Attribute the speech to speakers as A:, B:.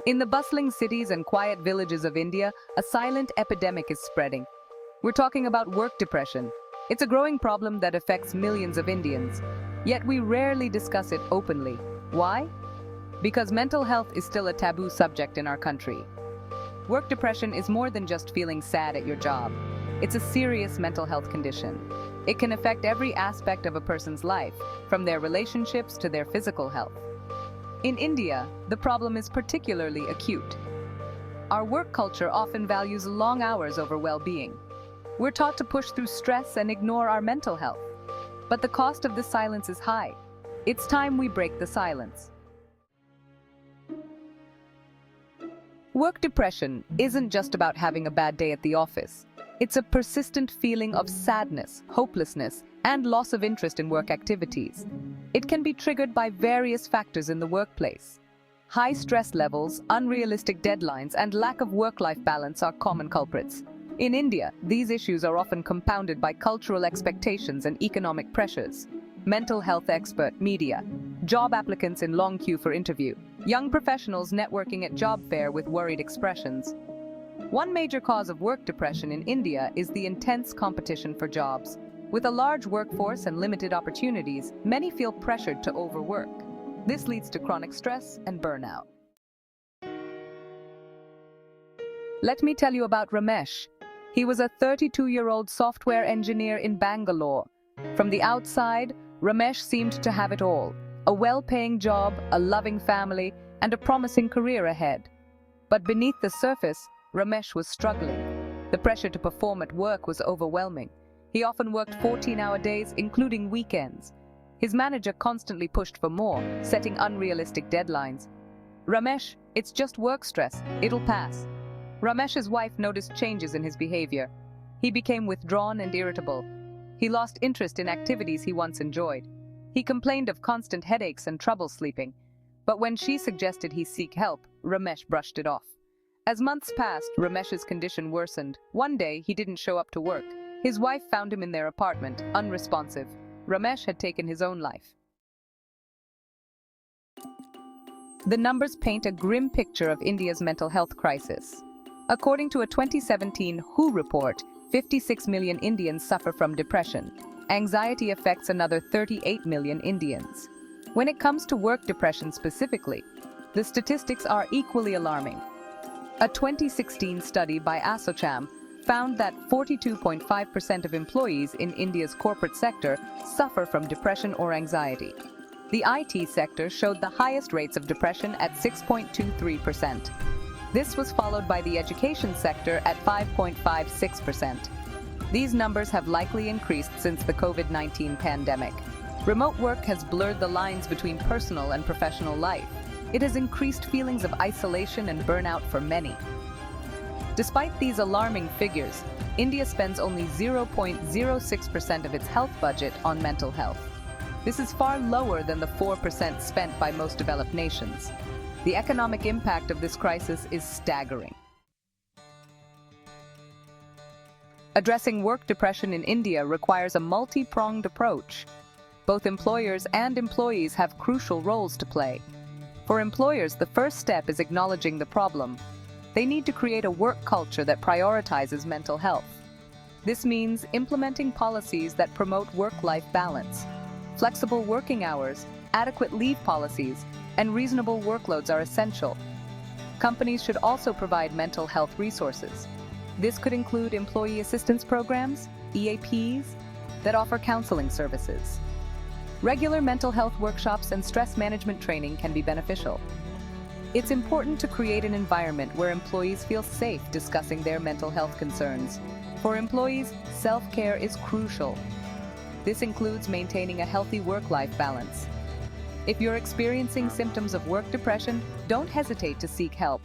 A: In the bustling cities and quiet villages of India, a silent epidemic is spreading. We're talking about work depression. It's a growing problem that affects millions of Indians. Yet we rarely discuss it openly. Why? Because mental health is still a taboo subject in our country. Work depression is more than just feeling sad at your job. It's a serious mental health condition. It can affect every aspect of a person's life, from their relationships to their physical health. In India, the problem is particularly acute. Our work culture often values long hours over well-being. We're taught to push through stress and ignore our mental health. But the cost of this silence is high. It's time we break the silence. Work depression isn't just about having a bad day at the office. It's a persistent feeling of sadness, hopelessness, and loss of interest in work activities. It can be triggered by various factors in the workplace. High stress levels, unrealistic deadlines, and lack of work-life balance are common culprits. In India, these issues are often compounded by cultural expectations and economic pressures. Mental health expert media, job applicants in long queue for interview, young professionals networking at job fair with worried expressions. One major cause of work depression in India is the intense competition for jobs. With a large workforce and limited opportunities, many feel pressured to overwork. This leads to chronic stress and burnout. Let me tell you about Ramesh. He was a 32-year-old software engineer in Bangalore. From the outside, Ramesh seemed to have it all: a well-paying job, a loving family, and a promising career ahead. But beneath the surface, Ramesh was struggling. The pressure to perform at work was overwhelming. He often worked 14-hour days, including weekends. His manager constantly pushed for more, setting unrealistic deadlines. "Ramesh, it's just work stress. It'll pass." Ramesh's wife noticed changes in his behavior. He became withdrawn and irritable. He lost interest in activities he once enjoyed. He complained of constant headaches and trouble sleeping. But when she suggested he seek help, Ramesh brushed it off. As months passed, Ramesh's condition worsened. One day, he didn't show up to work. His wife found him in their apartment, unresponsive. Ramesh had taken his own life. The numbers paint a grim picture of India's mental health crisis. According to a 2017 WHO report, 56 million Indians suffer from depression. Anxiety affects another 38 million Indians. When it comes to work depression specifically, the statistics are equally alarming. A 2016 study by ASSOCHAM found that 42.5% of employees in India's corporate sector suffer from depression or anxiety. The IT sector showed the highest rates of depression at 6.23%. This was followed by the education sector at 5.56%. These numbers have likely increased since the COVID-19 pandemic. Remote work has blurred the lines between personal and professional life. It has increased feelings of isolation and burnout for many. Despite these alarming figures, India spends only 0.06% of its health budget on mental health. This is far lower than the 4% spent by most developed nations. The economic impact of this crisis is staggering. Addressing work depression in India requires a multi-pronged approach. Both employers and employees have crucial roles to play. For employers, the first step is acknowledging the problem. They need to create a work culture that prioritizes mental health. This means implementing policies that promote work-life balance. Flexible working hours, adequate leave policies, and reasonable workloads are essential. Companies should also provide mental health resources. This could include employee assistance programs, EAPs, that offer counseling services. Regular mental health workshops and stress management training can be beneficial. It's important to create an environment where employees feel safe discussing their mental health concerns. For employees, self-care is crucial. This includes maintaining a healthy work-life balance. If you're experiencing symptoms of work depression, don't hesitate to seek help.